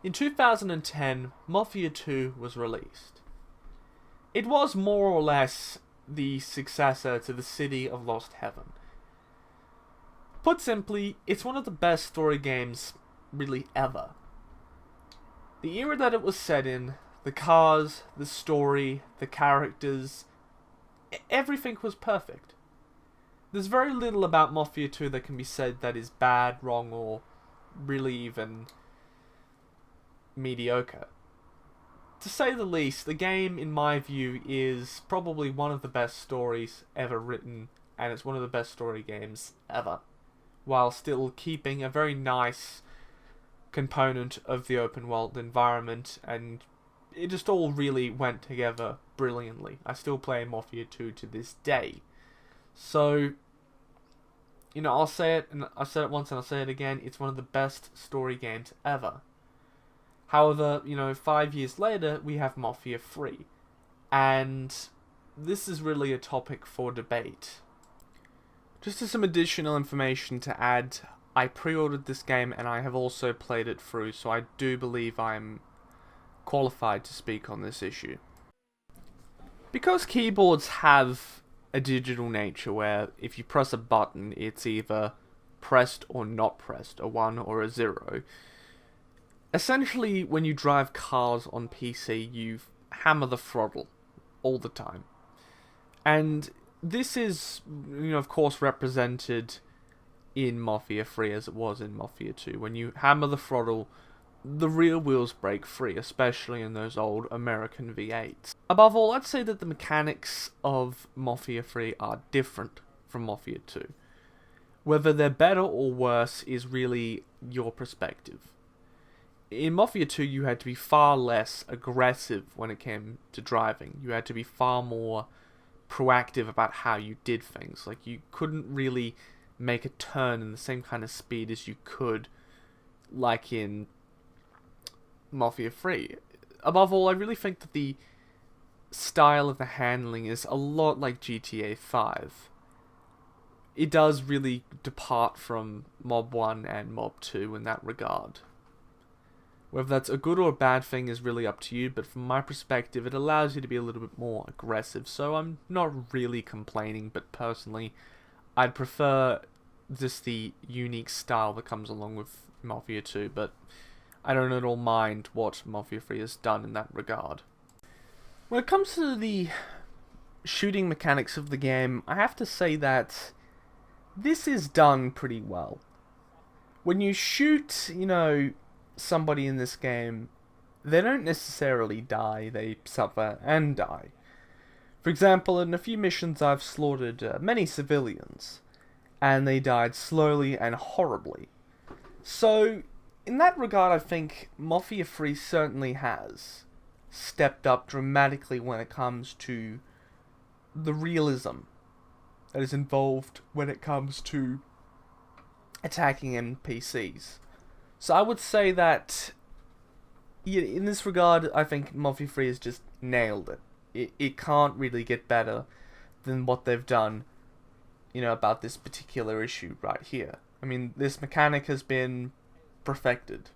In 2010, Mafia 2 was released. It was more or less the successor to the City of Lost Heaven. Put simply, it's one of the best story games really ever. The era that it was set in, the cars, the story, the characters, everything was perfect. There's very little about Mafia 2 that can be said that is bad, wrong, or really even mediocre. To say the least, the game, in my view, is probably one of the best stories ever written, and it's one of the best story games ever, while still keeping a very nice component of the open world environment, and it just all really went together brilliantly. I still play Mafia 2 to this day. So, I'll say it, and I've said it once and I'll say it again, it's one of the best story games ever. However, 5 years later, we have Mafia 3. And this is really a topic for debate. Just as some additional information to add, I pre-ordered this game and I have also played it through, so I do believe I'm qualified to speak on this issue. Because keyboards have a digital nature where if you press a button, it's either pressed or not pressed, a 1 or a 0. Essentially, when you drive cars on PC, you hammer the throttle all the time. And this is, of course, represented in Mafia 3 as it was in Mafia 2. When you hammer the throttle, the rear wheels break free, especially in those old American V8s. Above all, I'd say that the mechanics of Mafia 3 are different from Mafia 2. Whether they're better or worse is really your perspective. In Mafia 2, you had to be far less aggressive when it came to driving. You had to be far more proactive about how you did things. Like, you couldn't really make a turn in the same kind of speed as you could, like in Mafia 3. Above all, I really think that the style of the handling is a lot like GTA 5. It does really depart from Mob 1 and Mob 2 in that regard. Whether that's a good or a bad thing is really up to you, but from my perspective, it allows you to be a little bit more aggressive, so I'm not really complaining, but personally, I'd prefer just the unique style that comes along with Mafia 2, but I don't at all mind what Mafia 3 has done in that regard. When it comes to the shooting mechanics of the game, I have to say that this is done pretty well. When you shoot, somebody in this game, they don't necessarily die, they suffer and die. For example, in a few missions I've slaughtered many civilians, and they died slowly and horribly. So, in that regard, I think Mafia 3 certainly has stepped up dramatically when it comes to the realism that is involved when it comes to attacking NPCs. So I would say that, in this regard, I think Mafia 3 has just nailed it. It can't really get better than what they've done, about this particular issue right here. I mean, this mechanic has been perfected.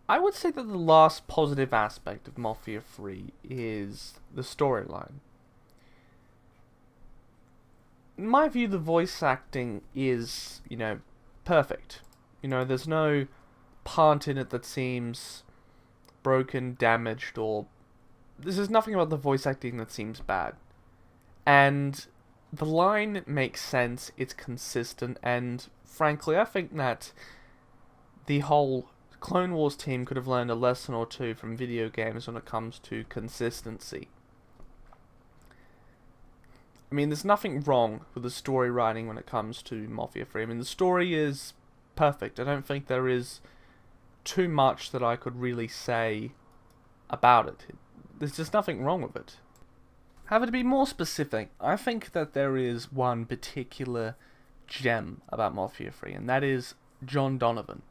I would say that the last positive aspect of Mafia 3 is the storyline. In my view, the voice acting is, perfect. There's no part in it that seems broken, damaged, or there's nothing about the voice acting that seems bad. And the line makes sense, it's consistent, and frankly, I think that the whole Clone Wars team could have learned a lesson or two from video games when it comes to consistency. I mean, there's nothing wrong with the story writing when it comes to Mafia 3. I mean, the story is perfect. I don't think there is too much that I could really say about it. There's just nothing wrong with it. However, to be more specific, I think that there is one particular gem about Mafia 3, and that is John Donovan.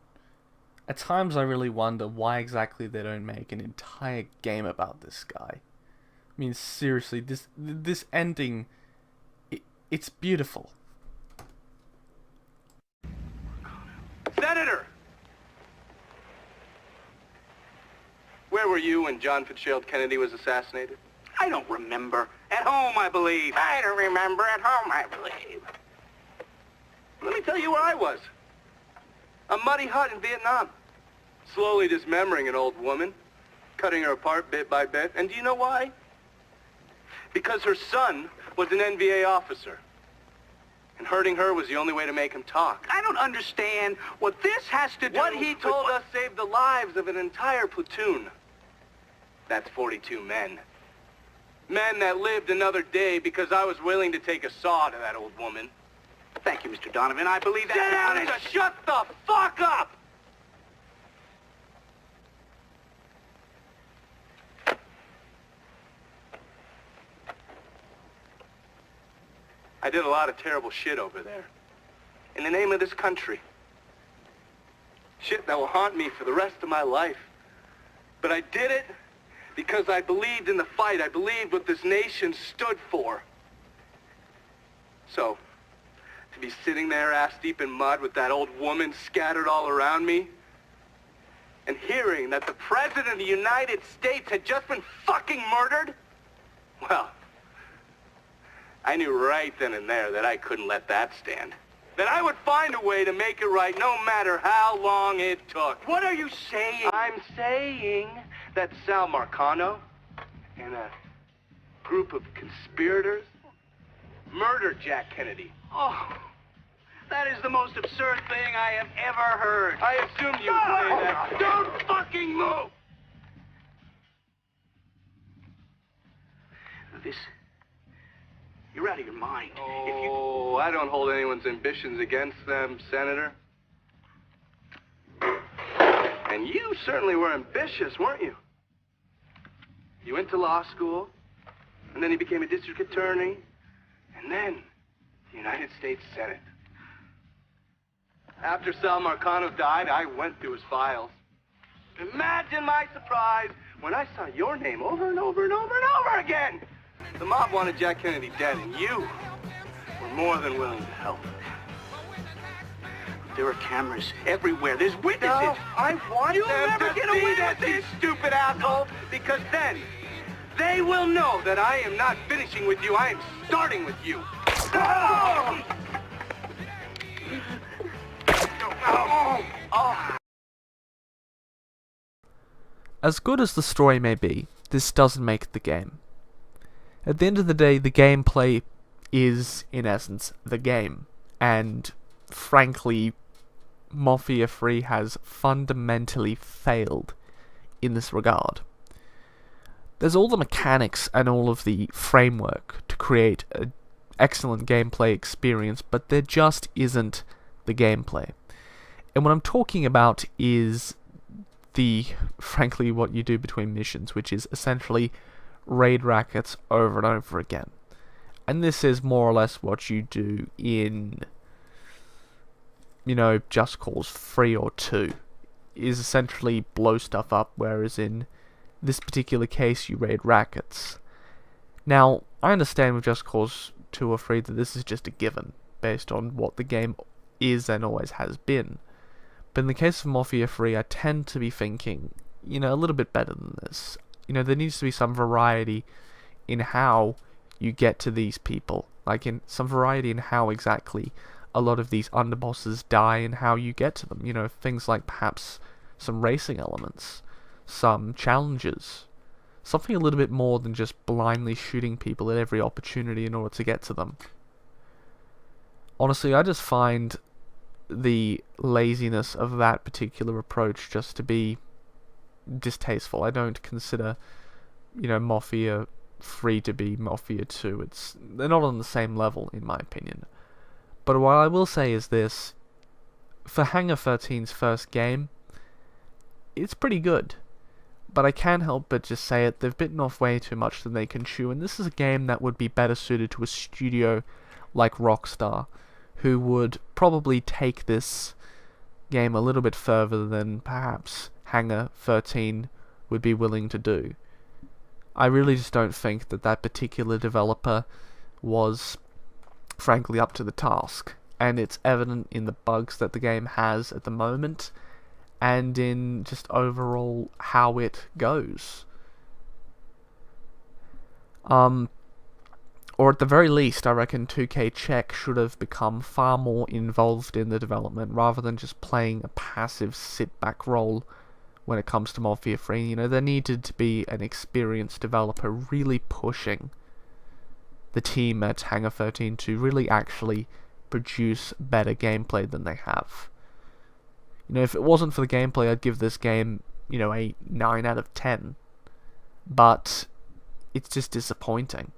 At times I really wonder why exactly they don't make an entire game about this guy. I mean, seriously, this ending, it's beautiful. Senator! Where were you when John Fitzgerald Kennedy was assassinated? I don't remember. At home, I believe. I don't remember. At home, I believe. Let me tell you where I was. A muddy hut in Vietnam. Slowly dismembering an old woman. Cutting her apart bit by bit. And do you know why? Because her son was an NVA officer. And hurting her was the only way to make him talk. I don't understand what this has to do What he with told us saved the lives of an entire platoon. That's 42 men. Men that lived another day because I was willing to take a saw to that old woman. Thank you, Mr. Donovan. I believe that. Sit down and just shut the fuck up! I did a lot of terrible shit over there. In the name of this country. Shit that will haunt me for the rest of my life. But I did it because I believed in the fight. I believed what this nation stood for. So, to be sitting there ass deep in mud with that old woman scattered all around me, and hearing that the President of the United States had just been fucking murdered, well, I knew right then and there that I couldn't let that stand. That I would find a way to make it right no matter how long it took. What are you saying? I'm saying that Sal Marcano and a group of conspirators murdered Jack Kennedy. Oh, that is the most absurd thing I have ever heard. I assumed you would say that. Don't fucking move! This... You're out of your mind. Oh, I don't hold anyone's ambitions against them, Senator. And you certainly were ambitious, weren't you? You went to law school, and then you became a district attorney, and then the United States Senate. After Sal Marcano died, I went through his files. Imagine my surprise when I saw your name over and over and over and over again. The mob wanted Jack Kennedy dead, and you were more than willing to help. There are cameras everywhere. There's witnesses. No, I want You'll them never to get see away that, with you this. stupid asshole, because then they will know that I am not finishing with you. I am starting with you. Oh! Oh! As good as the story may be, this doesn't make the game. At the end of the day, the gameplay is, in essence, the game. And, frankly, Mafia 3 has fundamentally failed in this regard. There's all the mechanics and all of the framework to create an excellent gameplay experience, but there just isn't the gameplay. And what I'm talking about is frankly, what you do between missions, which is essentially raid rackets over and over again. And this is more or less what you do in, Just Cause 3 or 2, is essentially blow stuff up, whereas in this particular case you raid rackets. Now, I understand with Just Cause 2 or 3 that this is just a given, based on what the game is and always has been. But in the case of Mafia 3, I tend to be thinking, a little bit better than this. There needs to be some variety in how you get to these people. In some variety in how exactly a lot of these underbosses die and how you get to them. Things like perhaps some racing elements, some challenges, something a little bit more than just blindly shooting people at every opportunity in order to get to them. Honestly, I just find the laziness of that particular approach just to be distasteful. I don't consider, Mafia 3 to be Mafia 2. They're not on the same level, in my opinion. But what I will say is this: for Hangar 13's first game, it's pretty good. But I can't help but just say it, they've bitten off way too much than they can chew, and this is a game that would be better suited to a studio like Rockstar, who would probably take this game a little bit further than perhaps Hangar 13 would be willing to do. I really just don't think that particular developer was, frankly, up to the task. and it's evident in the bugs that the game has at the moment, and in just overall how it goes. Or at the very least, I reckon 2K Czech should have become far more involved in the development, rather than just playing a passive sit-back role when it comes to Mafia 3. You know, there needed to be an experienced developer really pushing the team at Hangar 13 to really actually produce better gameplay than they have. You know, if it wasn't for the gameplay, I'd give this game, you know, a 9 out of 10. But it's just disappointing.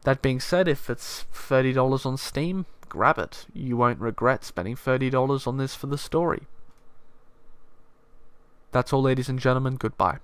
That being said, if it's $30 on Steam, grab it. You won't regret spending $30 on this for the story. That's all, ladies and gentlemen. Goodbye.